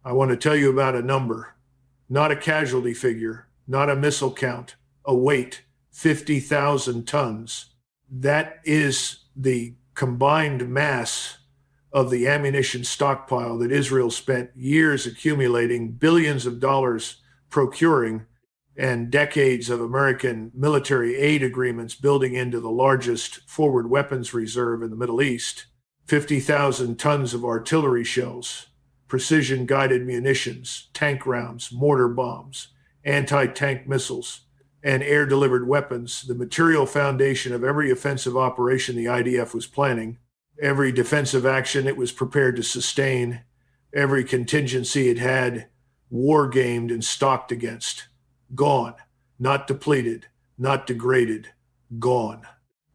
I want to tell you about a number, not a casualty figure, not a missile count, a weight, 50,000 tons. That is the combined mass of the ammunition stockpile that Israel spent years accumulating, billions of dollars procuring, and decades of American military aid agreements building into the largest forward weapons reserve in the Middle East. 50,000 tons of artillery shells, precision guided munitions, tank rounds, mortar bombs, anti-tank missiles, and air delivered weapons, the material foundation of every offensive operation the IDF was planning, every defensive action it was prepared to sustain, every contingency it had war gamed and stocked against. Gone, not depleted, not degraded, gone.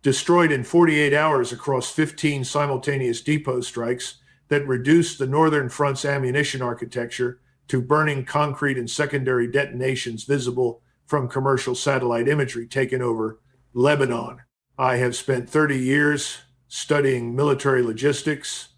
Destroyed in 48 hours across 15 simultaneous depot strikes that reduced the Northern Front's ammunition architecture to burning concrete and secondary detonations visible from commercial satellite imagery taken over Lebanon. I have spent 30 years studying military logistics.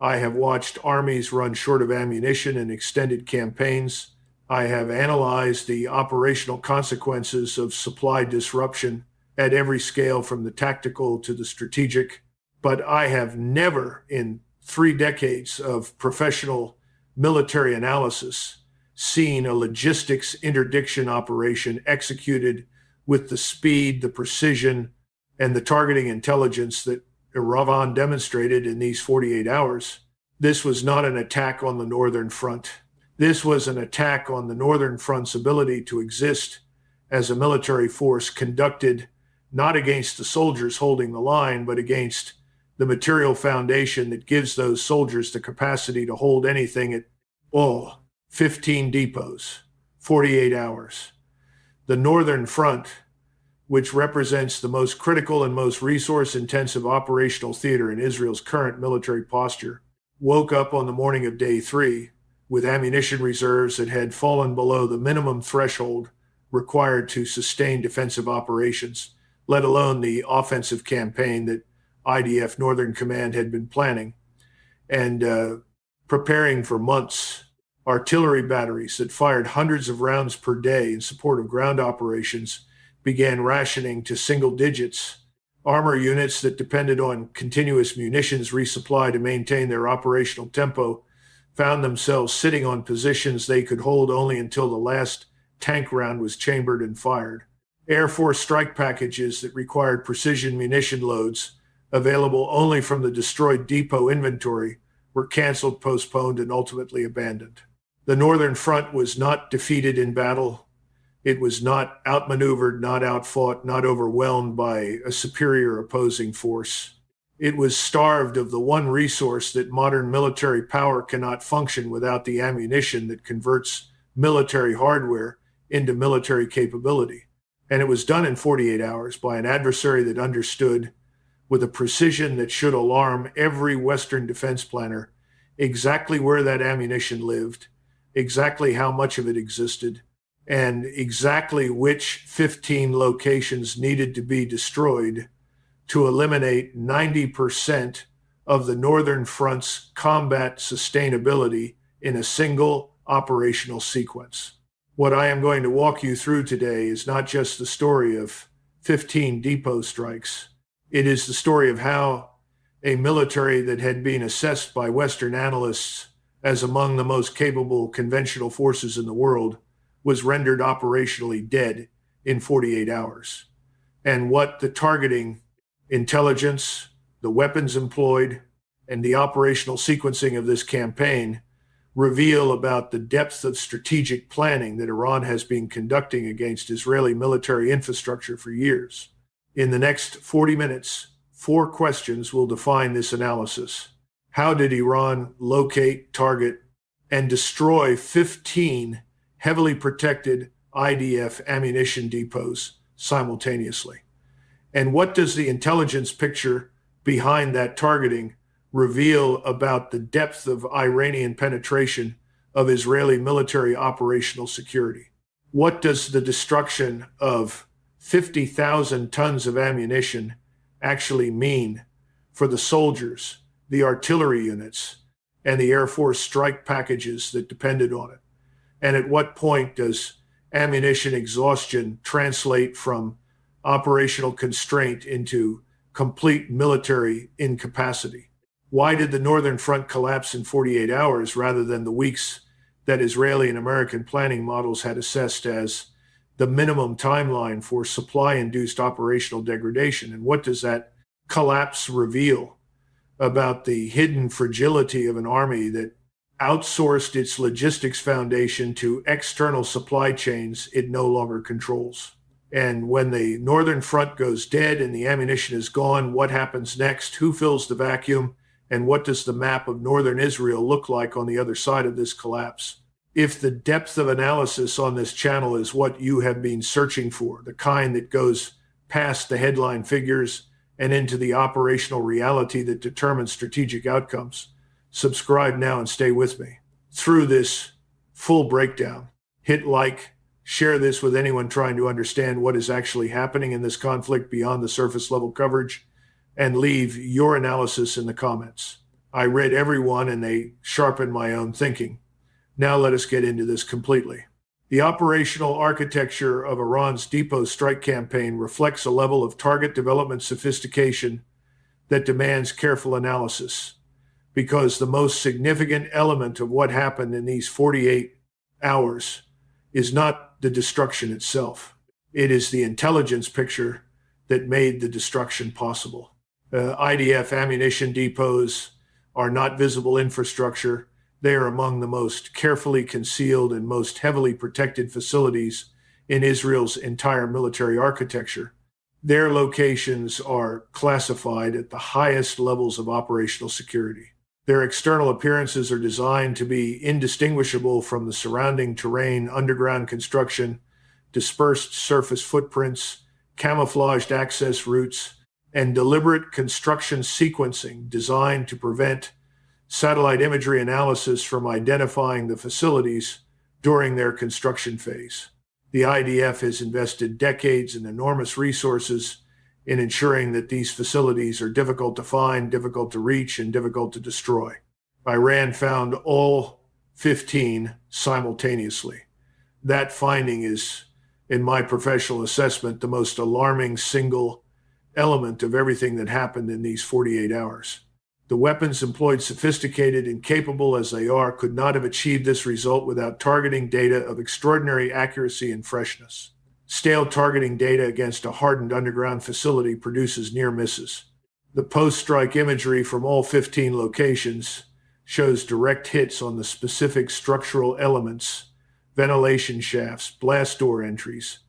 I have watched armies run short of ammunition in extended campaigns. I have analyzed the operational consequences of supply disruption at every scale, from the tactical to the strategic. But I have never, in 3 decades of professional military analysis, seen a logistics interdiction operation executed with the speed, the precision, and the targeting intelligence that Iran demonstrated in these 48 hours. This was not an attack on the Northern Front. This was an attack on the Northern Front's ability to exist as a military force, conducted not against the soldiers holding the line, but against the material foundation that gives those soldiers the capacity to hold anything at all. 15 depots, 48 hours. The Northern Front, which represents the most critical and most resource-intensive operational theater in Israel's current military posture, woke up on the morning of day 3 with ammunition reserves that had fallen below the minimum threshold required to sustain defensive operations, let alone the offensive campaign that IDF Northern Command had been planning and preparing for months. Artillery batteries that fired hundreds of rounds per day in support of ground operations began rationing to single digits. Armor units that depended on continuous munitions resupply to maintain their operational tempo found themselves sitting on positions they could hold only until the last tank round was chambered and fired. Air Force strike packages that required precision munition loads available only from the destroyed depot inventory were canceled, postponed, and ultimately abandoned. The Northern Front was not defeated in battle. It was not outmaneuvered, not outfought, not overwhelmed by a superior opposing force. It was starved of the one resource that modern military power cannot function without: the ammunition that converts military hardware into military capability. And it was done in 48 hours by an adversary that understood, with a precision that should alarm every Western defense planner, exactly where that ammunition lived, exactly how much of it existed, and exactly which 15 locations needed to be destroyed to eliminate 90% of the Northern Front's combat sustainability in a single operational sequence. What I am going to walk you through today is not just the story of 15 depot strikes. It is the story of how a military that had been assessed by Western analysts as among the most capable conventional forces in the world was rendered operationally dead in 48 hours. And what the targeting intelligence, the weapons employed, and the operational sequencing of this campaign reveal about the depth of strategic planning that Iran has been conducting against Israeli military infrastructure for years. In the next 40 minutes, 4 questions will define this analysis. How did Iran locate, target, and destroy 15 heavily protected IDF ammunition depots simultaneously? And what does the intelligence picture behind that targeting reveal about the depth of Iranian penetration of Israeli military operational security? What does the destruction of 50,000 tons of ammunition actually mean for the soldiers, the artillery units, and the Air Force strike packages that depended on it? And at what point does ammunition exhaustion translate from operational constraint into complete military incapacity? Why did the Northern Front collapse in 48 hours rather than the weeks that Israeli and American planning models had assessed as the minimum timeline for supply-induced operational degradation? And what does that collapse reveal about the hidden fragility of an army that outsourced its logistics foundation to external supply chains it no longer controls? And when the Northern Front goes dead and the ammunition is gone, what happens next? Who fills the vacuum? And what does the map of northern Israel look like on the other side of this collapse? If the depth of analysis on this channel is what you have been searching for, the kind that goes past the headline figures and into the operational reality that determines strategic outcomes, subscribe now and stay with me through this full breakdown. Hit like, share this with anyone trying to understand what is actually happening in this conflict beyond the surface level coverage, and leave your analysis in the comments. I read every one and they sharpened my own thinking. Now let us get into this completely. The operational architecture of Iran's depot strike campaign reflects a level of target development sophistication that demands careful analysis, because the most significant element of what happened in these 48 hours is not the destruction itself. It is the intelligence picture that made the destruction possible. IDF ammunition depots are not visible infrastructure. They are among the most carefully concealed and most heavily protected facilities in Israel's entire military architecture. Their locations are classified at the highest levels of operational security. Their external appearances are designed to be indistinguishable from the surrounding terrain, underground construction, dispersed surface footprints, camouflaged access routes, and deliberate construction sequencing designed to prevent satellite imagery analysis from identifying the facilities during their construction phase. The IDF has invested decades and enormous resources in ensuring that these facilities are difficult to find, difficult to reach, and difficult to destroy. Iran found all 15 simultaneously. That finding is, in my professional assessment, the most alarming single element of everything that happened in these 48 hours. The weapons employed, sophisticated and capable as they are, could not have achieved this result without targeting data of extraordinary accuracy and freshness. Stale targeting data against a hardened underground facility produces near misses. The post-strike imagery from all 15 locations shows direct hits on the specific structural elements, ventilation shafts, blast door entries,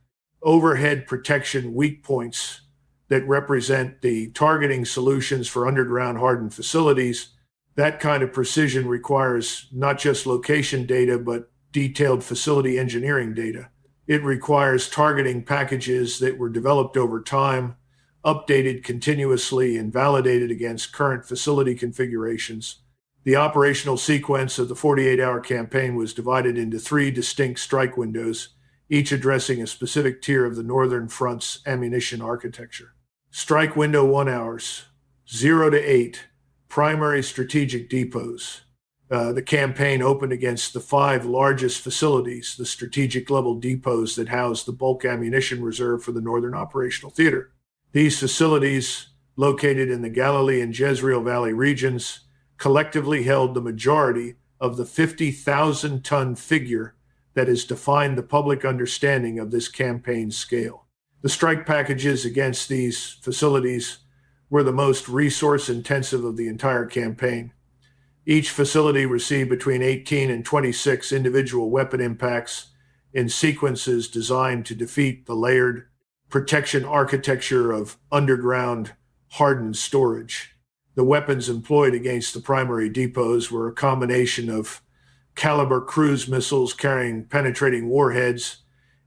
overhead protection weak points that represent the targeting solutions for underground hardened facilities. That kind of precision requires not just location data, but detailed facility engineering data. It requires targeting packages that were developed over time, updated continuously, and validated against current facility configurations. The operational sequence of the 48-hour campaign was divided into 3 distinct strike windows, each addressing a specific tier of the Northern Front's ammunition architecture. Strike window 1 hours, 0 to 8, primary strategic depots. The campaign opened against the 5 largest facilities, the strategic level depots that house the bulk ammunition reserve for the Northern Operational Theater. These facilities, located in the Galilee and Jezreel Valley regions, collectively held the majority of the 50,000-ton figure that has defined the public understanding of this campaign's scale. The strike packages against these facilities were the most resource-intensive of the entire campaign. Each facility received between 18 and 26 individual weapon impacts in sequences designed to defeat the layered protection architecture of underground hardened storage. The weapons employed against the primary depots were a combination of caliber cruise missiles carrying penetrating warheads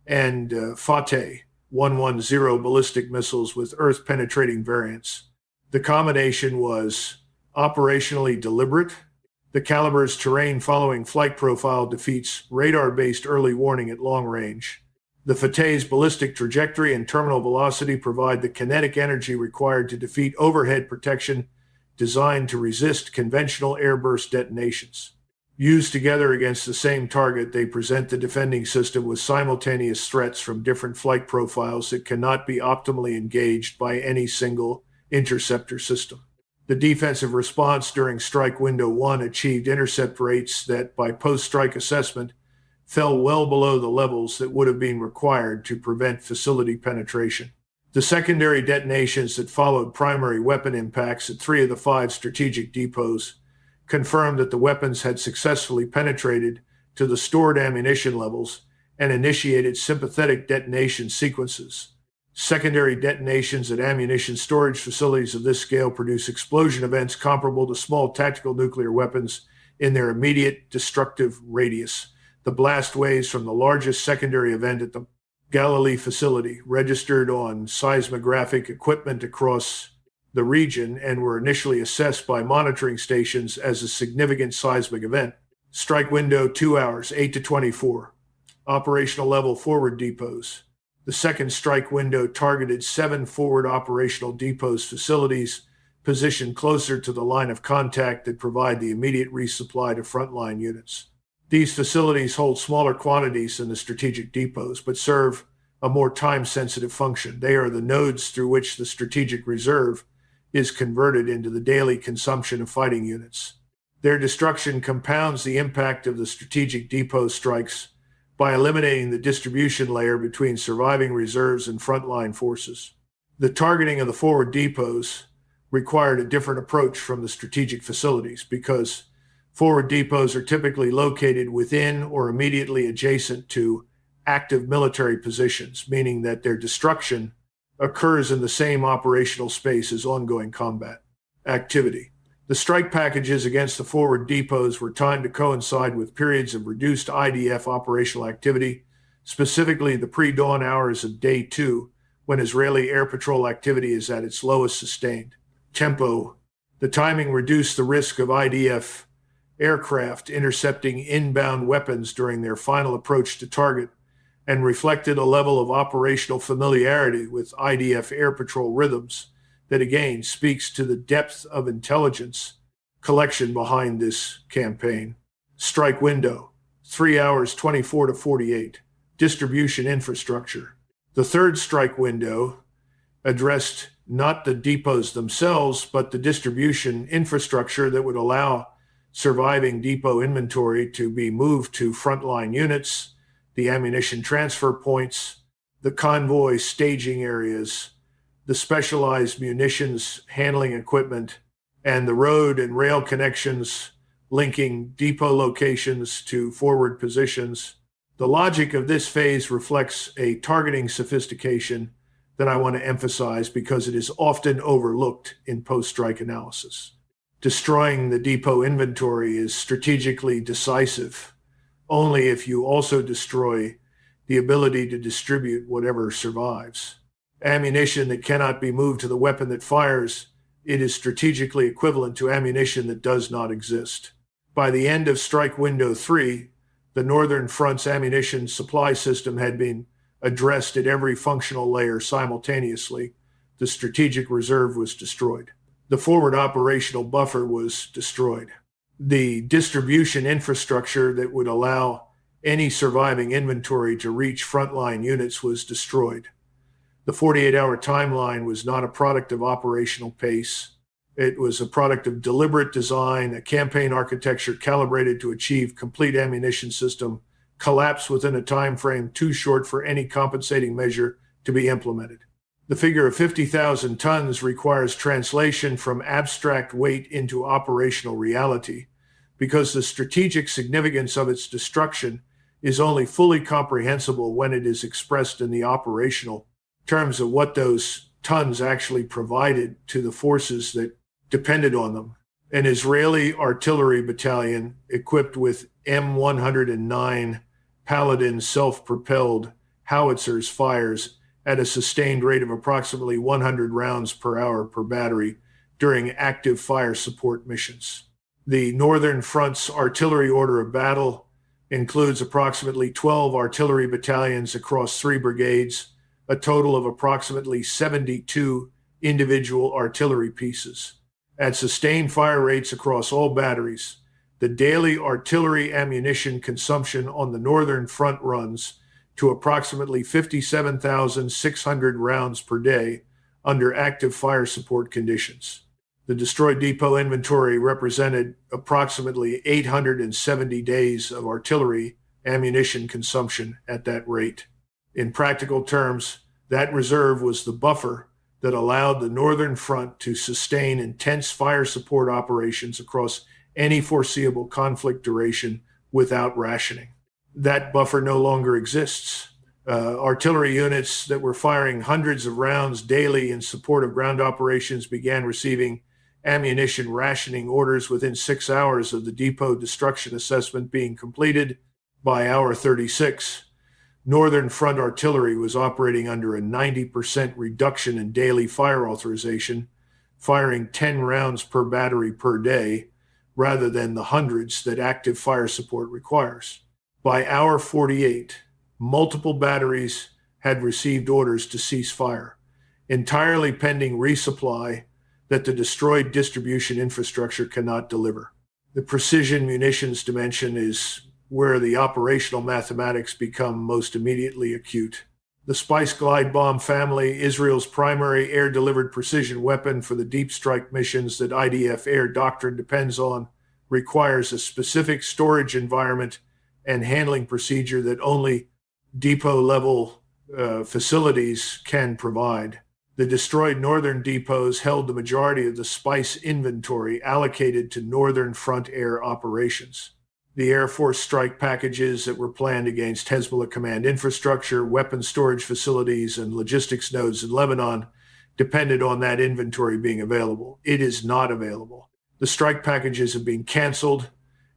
and Fateh 110 ballistic missiles with earth-penetrating variants. The combination was operationally deliberate. The caliber's terrain-following flight profile defeats radar-based early warning at long range. The Fateh's ballistic trajectory and terminal velocity provide the kinetic energy required to defeat overhead protection designed to resist conventional airburst detonations. Used together against the same target, they present the defending system with simultaneous threats from different flight profiles that cannot be optimally engaged by any single interceptor system. The defensive response during Strike Window 1 achieved intercept rates that, by post-strike assessment, fell well below the levels that would have been required to prevent facility penetration. The secondary detonations that followed primary weapon impacts at 3 of the 5 strategic depots confirmed that the weapons had successfully penetrated to the stored ammunition levels and initiated sympathetic detonation sequences. Secondary detonations at ammunition storage facilities of this scale produce explosion events comparable to small tactical nuclear weapons in their immediate destructive radius. The blast waves from the largest secondary event at the Galilee facility registered on seismographic equipment across the region and were initially assessed by monitoring stations as a significant seismic event. Strike window 2 hours, 8 to 24. Operational level forward depots. The second strike window targeted 7 forward operational depots facilities positioned closer to the line of contact that provide the immediate resupply to frontline units. These facilities hold smaller quantities than the strategic depots, but serve a more time-sensitive function. They are the nodes through which the strategic reserve is converted into the daily consumption of fighting units. Their destruction compounds the impact of the strategic depot strikes by eliminating the distribution layer between surviving reserves and frontline forces. The targeting of the forward depots required a different approach from the strategic facilities because forward depots are typically located within or immediately adjacent to active military positions, meaning that their destruction occurs in the same operational space as ongoing combat activity. The strike packages against the forward depots were timed to coincide with periods of reduced IDF operational activity, specifically the pre-dawn hours of Day 2, when Israeli air patrol activity is at its lowest sustained tempo. The timing reduced the risk of IDF aircraft intercepting inbound weapons during their final approach to target and reflected a level of operational familiarity with IDF air patrol rhythms that again speaks to the depth of intelligence collection behind this campaign. Strike window, 3 hours 24 to 48. Distribution infrastructure. The third strike window addressed not the depots themselves, but the distribution infrastructure that would allow surviving depot inventory to be moved to frontline units, the ammunition transfer points, the convoy staging areas, the specialized munitions handling equipment, and the road and rail connections linking depot locations to forward positions. The logic of this phase reflects a targeting sophistication that I want to emphasize because it is often overlooked in post-strike analysis. Destroying the depot inventory is strategically decisive only if you also destroy the ability to distribute whatever survives. Ammunition that cannot be moved to the weapon that fires, it is strategically equivalent to ammunition that does not exist. By the end of Strike Window 3, the Northern Front's ammunition supply system had been addressed at every functional layer simultaneously. The strategic reserve was destroyed. The forward operational buffer was destroyed. The distribution infrastructure that would allow any surviving inventory to reach frontline units was destroyed. The 48-hour timeline was not a product of operational pace. It was a product of deliberate design, a campaign architecture calibrated to achieve complete ammunition system collapse within a time frame too short for any compensating measure to be implemented. The figure of 50,000 tons requires translation from abstract weight into operational reality because the strategic significance of its destruction is only fully comprehensible when it is expressed in the operational terms of what those tons actually provided to the forces that depended on them. An Israeli artillery battalion equipped with M109 Paladin self-propelled howitzers fires at a sustained rate of approximately 100 rounds per hour per battery during active fire support missions. The Northern Front's artillery order of battle includes approximately 12 artillery battalions across 3 brigades, a total of approximately 72 individual artillery pieces. At sustained fire rates across all batteries, the daily artillery ammunition consumption on the northern front runs to approximately 57,600 rounds per day under active fire support conditions. The destroyed depot inventory represented approximately 870 days of artillery ammunition consumption at that rate. In practical terms, that reserve was the buffer that allowed the northern front to sustain intense fire support operations across any foreseeable conflict duration without rationing. That buffer no longer exists. Artillery units that were firing hundreds of rounds daily in support of ground operations began receiving ammunition rationing orders within 6 hours of the depot destruction assessment being completed. By hour 36, Northern Front artillery was operating under a 90% reduction in daily fire authorization, firing 10 rounds per battery per day, rather than the hundreds that active fire support requires. By hour 48, multiple batteries had received orders to cease fire, entirely pending resupply that the destroyed distribution infrastructure cannot deliver. The precision munitions dimension is where the operational mathematics become most immediately acute. The Spice Glide Bomb family, Israel's primary air-delivered precision weapon for the deep strike missions that IDF air doctrine depends on, requires a specific storage environment and handling procedure that only depot-level facilities can provide. The destroyed northern depots held the majority of the Spice inventory allocated to northern front air operations. The Air Force strike packages that were planned against Hezbollah command infrastructure, weapon storage facilities, and logistics nodes in Lebanon depended on that inventory being available. It is not available. The strike packages have been canceled,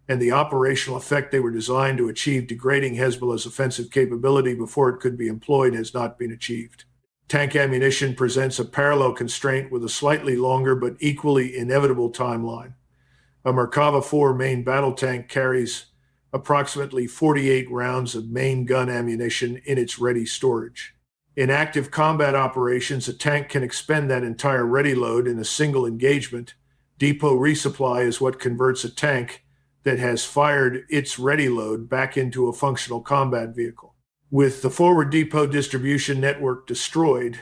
and the operational effect they were designed to achieve, degrading Hezbollah's offensive capability before it could be employed, has not been achieved. Tank ammunition presents a parallel constraint with a slightly longer but equally inevitable timeline. A Merkava 4 main battle tank carries approximately 48 rounds of main gun ammunition in its ready storage. In active combat operations, a tank can expend that entire ready load in a single engagement. Depot resupply is what converts a tank that has fired its ready load back into a functional combat vehicle. With the forward depot distribution network destroyed,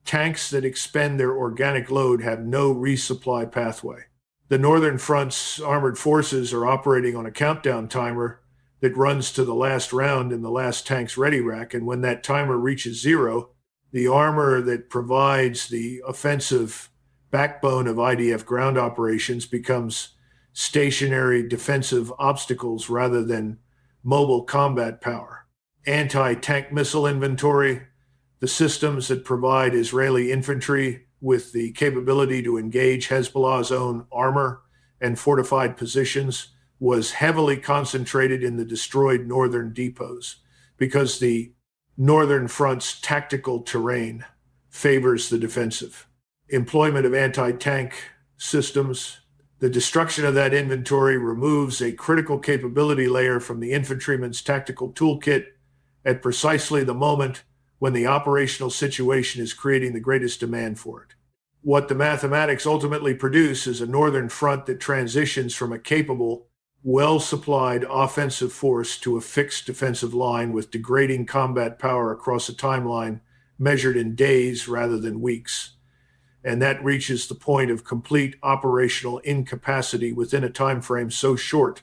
tanks that expend their organic load have no resupply pathway. The Northern Front's armored forces are operating on a countdown timer that runs to the last round in the last tank's ready rack, and when that timer reaches zero, the armor that provides the offensive backbone of IDF ground operations becomes stationary defensive obstacles rather than mobile combat power. Anti-tank missile inventory, the systems that provide Israeli infantry with the capability to engage Hezbollah's own armor and fortified positions, was heavily concentrated in the destroyed northern depots because the Northern Front's tactical terrain favors the defensive. Employment of anti-tank systems, the destruction of that inventory removes a critical capability layer from the infantryman's tactical toolkit at precisely the moment when the operational situation is creating the greatest demand for it. What the mathematics ultimately produce is a northern front that transitions from a capable, well-supplied offensive force to a fixed defensive line with degrading combat power across a timeline measured in days rather than weeks. And that reaches the point of complete operational incapacity within a time frame so short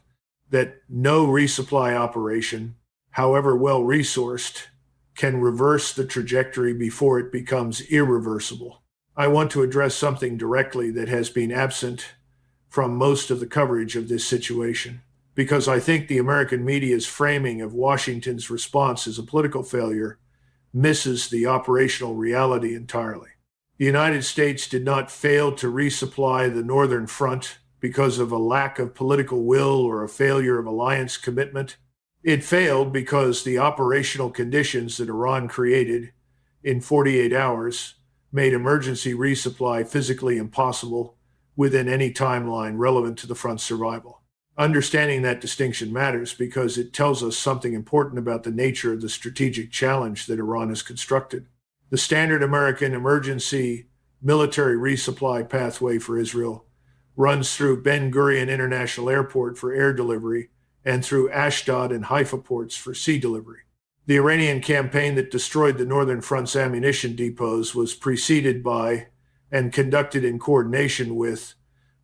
that no resupply operation, however well-resourced, can reverse the trajectory before it becomes irreversible. I want to address something directly that has been absent from most of the coverage of this situation, because I think the American media's framing of Washington's response as a political failure misses the operational reality entirely. The United States did not fail to resupply the Northern Front because of a lack of political will or a failure of alliance commitment. It failed because the operational conditions that Iran created in 48 hours made emergency resupply physically impossible within any timeline relevant to the front's survival. Understanding that distinction matters because it tells us something important about the nature of the strategic challenge that Iran has constructed. The standard American emergency military resupply pathway for Israel runs through Ben Gurion International Airport for air delivery and through Ashdod and Haifa ports for sea delivery. The Iranian campaign that destroyed the Northern Front's ammunition depots was preceded by and conducted in coordination with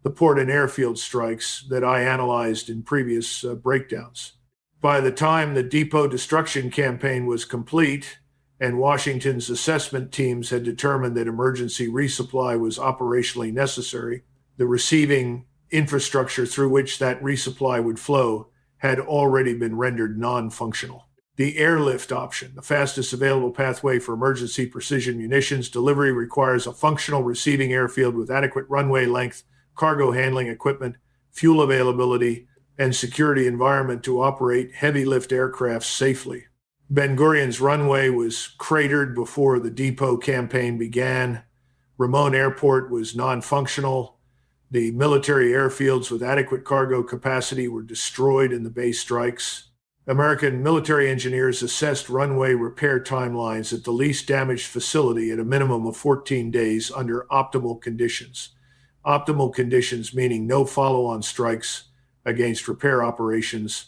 the port and airfield strikes that I analyzed in previous breakdowns. By the time the depot destruction campaign was complete and Washington's assessment teams had determined that emergency resupply was operationally necessary, the receiving infrastructure through which that resupply would flow had already been rendered non-functional. The airlift option, the fastest available pathway for emergency precision munitions delivery, requires a functional receiving airfield with adequate runway length, cargo handling equipment, fuel availability, and security environment to operate heavy lift aircraft safely. Ben Gurion's runway was cratered before the depot campaign began. Ramon Airport was non-functional. The military airfields with adequate cargo capacity were destroyed in the base strikes. American military engineers assessed runway repair timelines at the least damaged facility at a minimum of 14 days under optimal conditions. Optimal conditions meaning no follow-on strikes against repair operations,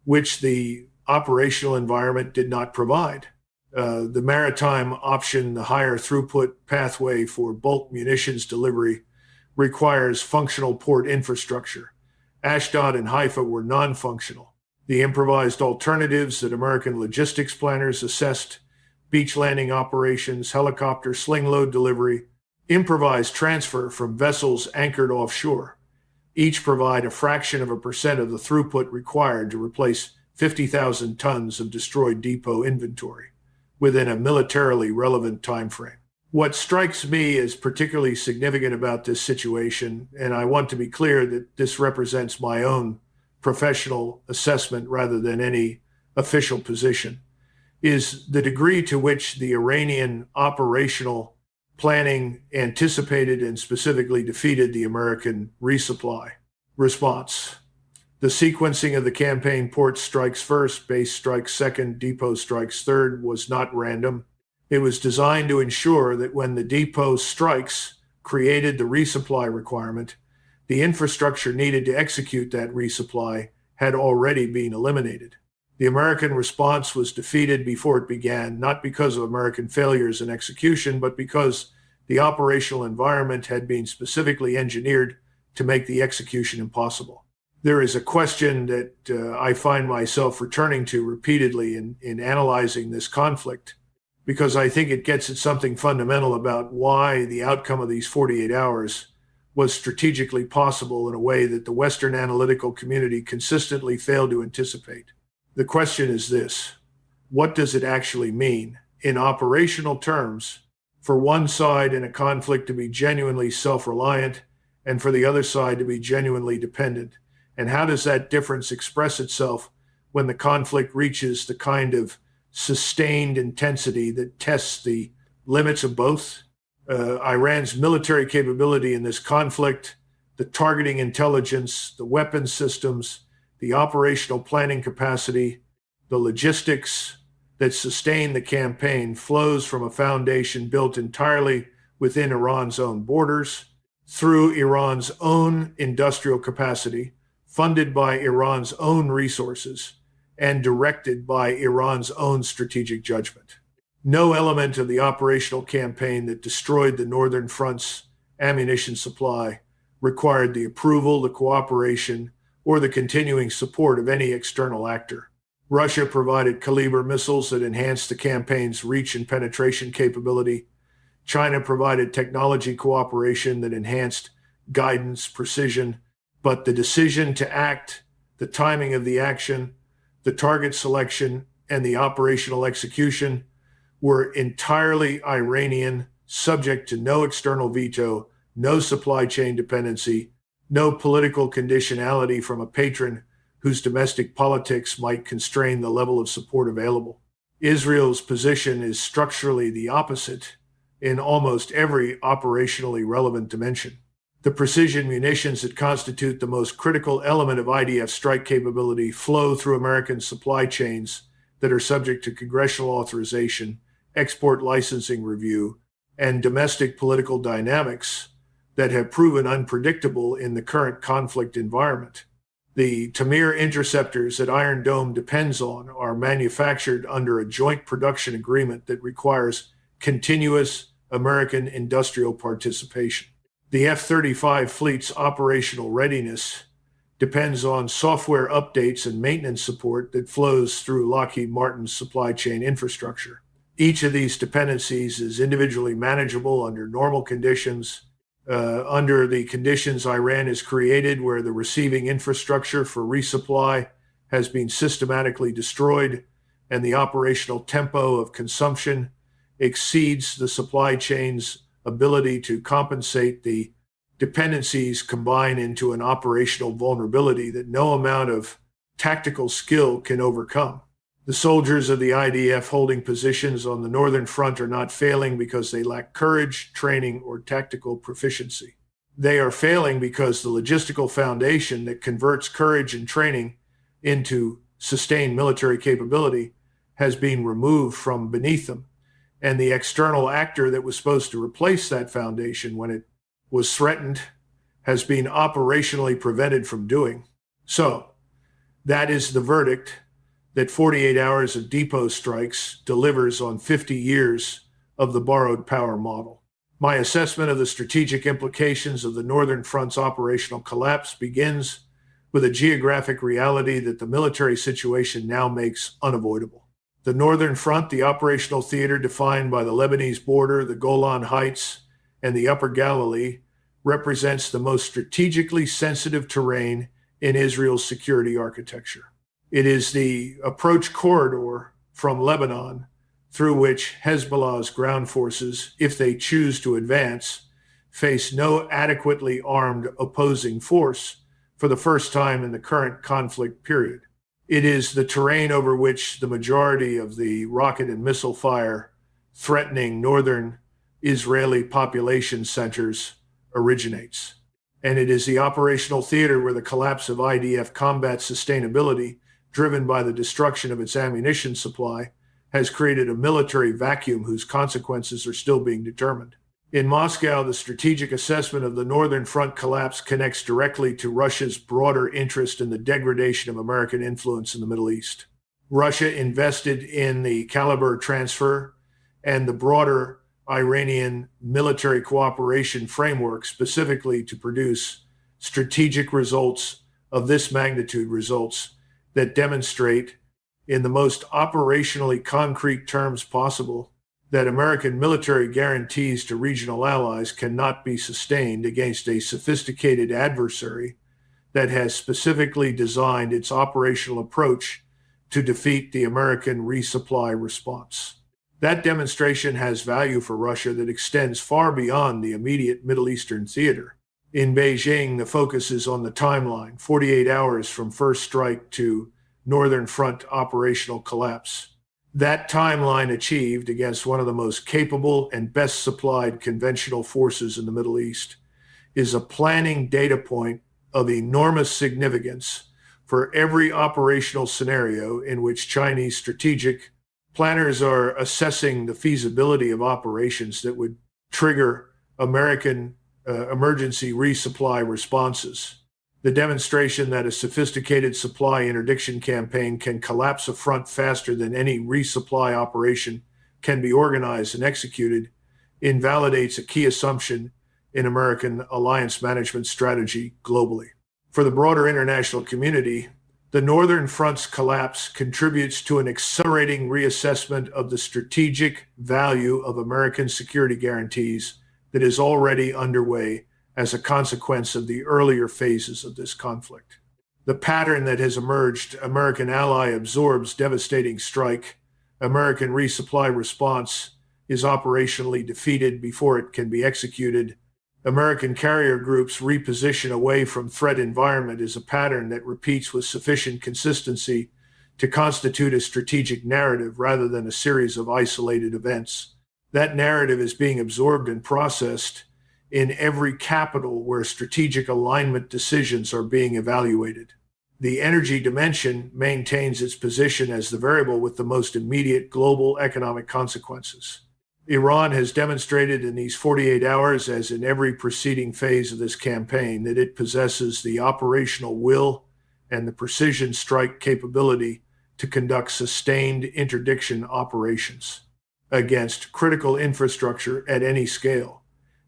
which the operational environment did not provide. The maritime option, the higher throughput pathway for bulk munitions delivery, requires functional port infrastructure. Ashdod and Haifa were non-functional. The improvised alternatives that American logistics planners assessed, beach landing operations, helicopter sling load delivery, improvised transfer from vessels anchored offshore, each provide a fraction of a percent of the throughput required to replace 50,000 tons of destroyed depot inventory within a militarily relevant time frame. What strikes me as particularly significant about this situation, and I want to be clear that this represents my own professional assessment rather than any official position, is the degree to which the Iranian operational planning anticipated and specifically defeated the American resupply response. The sequencing of the campaign: port strikes first, base strikes second, depot strikes third, was not random. It was designed to ensure that when the depot strikes created the resupply requirement, the infrastructure needed to execute that resupply had already been eliminated. The American response was defeated before it began, not because of American failures in execution, but because the operational environment had been specifically engineered to make the execution impossible. There is a question that I find myself returning to repeatedly in analyzing this conflict, because I think it gets at something fundamental about why the outcome of these 48 hours was strategically possible in a way that the Western analytical community consistently failed to anticipate. The question is this: what does it actually mean in operational terms for one side in a conflict to be genuinely self-reliant and for the other side to be genuinely dependent? And how does that difference express itself when the conflict reaches the kind of sustained intensity that tests the limits of both? Iran's military capability in this conflict, the targeting intelligence, the weapons systems, the operational planning capacity, the logistics that sustain the campaign flows from a foundation built entirely within Iran's own borders, through Iran's own industrial capacity, funded by Iran's own resources, and directed by Iran's own strategic judgment. No element of the operational campaign that destroyed the Northern Front's ammunition supply required the approval, the cooperation, or the continuing support of any external actor. Russia provided Kaliber missiles that enhanced the campaign's reach and penetration capability. China provided technology cooperation that enhanced guidance, precision, but the decision to act, the timing of the action, the target selection, and the operational execution were entirely Iranian, subject to no external veto, no supply chain dependency, no political conditionality from a patron whose domestic politics might constrain the level of support available. Israel's position is structurally the opposite in almost every operationally relevant dimension. The precision munitions that constitute the most critical element of IDF strike capability flow through American supply chains that are subject to congressional authorization, export licensing review, and domestic political dynamics that have proven unpredictable in the current conflict environment. The Tamir interceptors that Iron Dome depends on are manufactured under a joint production agreement that requires continuous American industrial participation. The F-35 fleet's operational readiness depends on software updates and maintenance support that flows through Lockheed Martin's supply chain infrastructure. Each of these dependencies is individually manageable under normal conditions. Under the conditions Iran has created, where the receiving infrastructure for resupply has been systematically destroyed and the operational tempo of consumption exceeds the supply chain's ability to compensate, the dependencies combine into an operational vulnerability that no amount of tactical skill can overcome. The soldiers of the IDF holding positions on the northern front are not failing because they lack courage, training, or tactical proficiency. They are failing because the logistical foundation that converts courage and training into sustained military capability has been removed from beneath them, and the external actor that was supposed to replace that foundation when it was threatened has been operationally prevented from doing. So, that is the verdict that 48 hours of depot strikes delivers on 50 years of the borrowed power model. My assessment of the strategic implications of the Northern Front's operational collapse begins with a geographic reality that the military situation now makes unavoidable. The Northern Front, the operational theater defined by the Lebanese border, the Golan Heights, and the Upper Galilee, represents the most strategically sensitive terrain in Israel's security architecture. It is the approach corridor from Lebanon through which Hezbollah's ground forces, if they choose to advance, face no adequately armed opposing force for the first time in the current conflict period. It is the terrain over which the majority of the rocket and missile fire threatening northern Israeli population centers originates. And it is the operational theater where the collapse of IDF combat sustainability, driven by the destruction of its ammunition supply, has created a military vacuum whose consequences are still being determined. In Moscow, the strategic assessment of the Northern Front collapse connects directly to Russia's broader interest in the degradation of American influence in the Middle East. Russia invested in the caliber transfer and the broader Iranian military cooperation framework specifically to produce strategic results of this magnitude, results that demonstrate in the most operationally concrete terms possible that American military guarantees to regional allies cannot be sustained against a sophisticated adversary that has specifically designed its operational approach to defeat the American resupply response. That demonstration has value for Russia that extends far beyond the immediate Middle Eastern theater. In Beijing, the focus is on the timeline, 48 hours from first strike to Northern Front operational collapse. That timeline achieved against one of the most capable and best supplied conventional forces in the Middle East is a planning data point of enormous significance for every operational scenario in which Chinese strategic planners are assessing the feasibility of operations that would trigger American emergency resupply responses. The demonstration that a sophisticated supply interdiction campaign can collapse a front faster than any resupply operation can be organized and executed invalidates a key assumption in American alliance management strategy globally. For the broader international community, the Northern Front's collapse contributes to an accelerating reassessment of the strategic value of American security guarantees that is already underway as a consequence of the earlier phases of this conflict. The pattern that has emerged: American ally absorbs devastating strike, American resupply response is operationally defeated before it can be executed, American carrier groups reposition away from threat environment is a pattern that repeats with sufficient consistency to constitute a strategic narrative rather than a series of isolated events. That narrative is being absorbed and processed in every capital where strategic alignment decisions are being evaluated. The energy dimension maintains its position as the variable with the most immediate global economic consequences. Iran has demonstrated in these 48 hours, as in every preceding phase of this campaign, that it possesses the operational will and the precision strike capability to conduct sustained interdiction operations against critical infrastructure at any scale.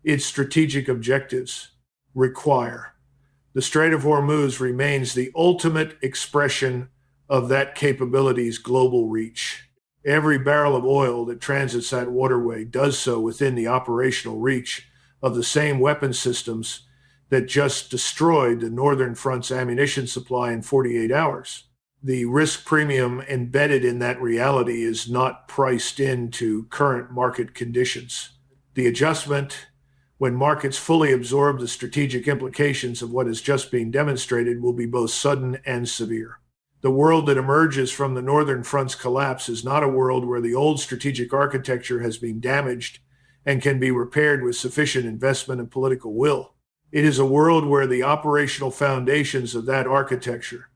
Its strategic objectives require. The Strait of Hormuz remains the ultimate expression of that capability's global reach. Every barrel of oil that transits that waterway does so within the operational reach of the same weapon systems that just destroyed the Northern Front's ammunition supply in 48 hours. The risk premium embedded in that reality is not priced into current market conditions. The adjustment, when markets fully absorb the strategic implications of what is just being demonstrated, will be both sudden and severe. The world that emerges from the Northern Front's collapse is not a world where the old strategic architecture has been damaged and can be repaired with sufficient investment and political will. It is a world where the operational foundations of that architecture,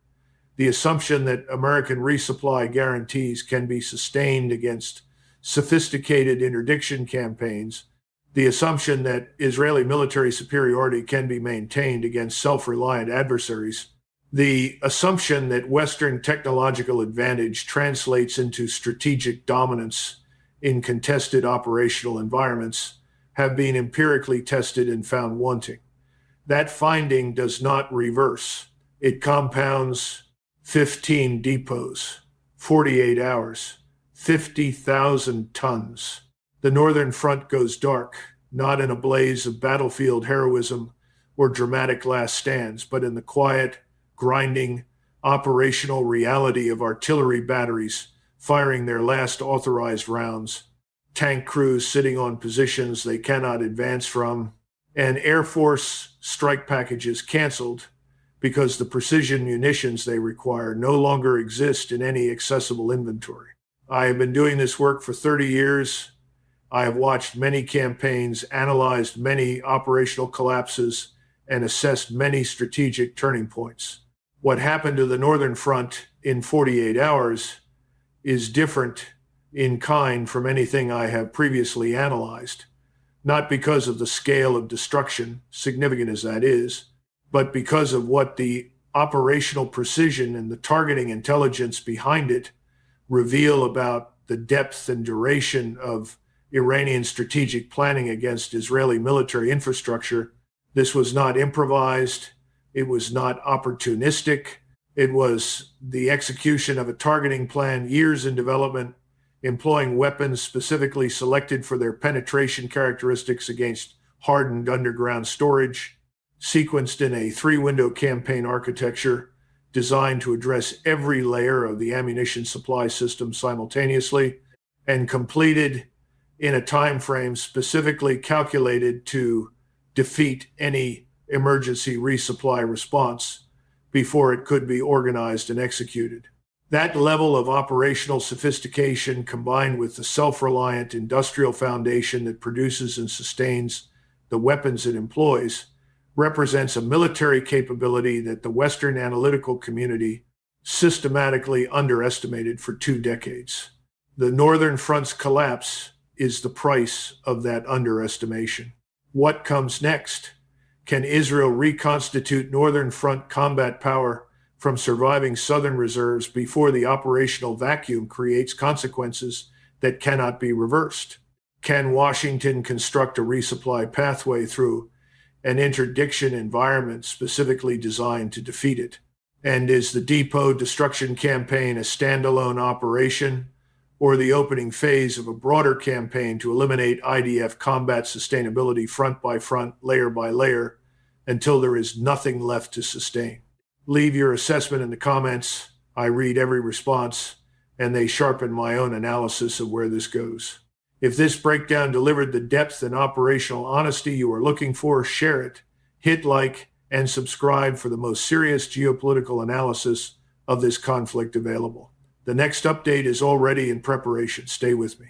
the assumption that American resupply guarantees can be sustained against sophisticated interdiction campaigns, the assumption that Israeli military superiority can be maintained against self-reliant adversaries, the assumption that Western technological advantage translates into strategic dominance in contested operational environments have been empirically tested and found wanting. That finding does not reverse. It compounds 15 depots, 48 hours, 50,000 tons. The Northern Front goes dark, not in a blaze of battlefield heroism or dramatic last stands, but in the quiet, grinding operational reality of artillery batteries firing their last authorized rounds, tank crews sitting on positions they cannot advance from, and Air Force strike packages canceled because the precision munitions they require no longer exist in any accessible inventory. I have been doing this work for 30 years. I have watched many campaigns, analyzed many operational collapses, and assessed many strategic turning points. What happened to the Northern Front in 48 hours is different in kind from anything I have previously analyzed, not because of the scale of destruction, significant as that is, but because of what the operational precision and the targeting intelligence behind it reveal about the depth and duration of Iranian strategic planning against Israeli military infrastructure. This was not improvised. It was not opportunistic. It was the execution of a targeting plan, years in development, employing weapons specifically selected for their penetration characteristics against hardened underground storage, sequenced in a three-window campaign architecture designed to address every layer of the ammunition supply system simultaneously, and completed in a time frame specifically calculated to defeat any emergency resupply response before it could be organized and executed. That level of operational sophistication, combined with the self-reliant industrial foundation that produces and sustains the weapons it employs, represents a military capability that the Western analytical community systematically underestimated for 2 decades. The Northern Front's collapse is the price of that underestimation. What comes next? Can Israel reconstitute Northern Front combat power from surviving Southern reserves before the operational vacuum creates consequences that cannot be reversed? Can Washington construct a resupply pathway through an interdiction environment specifically designed to defeat it? And is the depot destruction campaign a standalone operation, or the opening phase of a broader campaign to eliminate IDF combat sustainability front by front, layer by layer, until there is nothing left to sustain? Leave your assessment in the comments. I read every response, and they sharpen my own analysis of where this goes. If this breakdown delivered the depth and operational honesty you are looking for, share it. Hit like and subscribe for the most serious geopolitical analysis of this conflict available. The next update is already in preparation. Stay with me.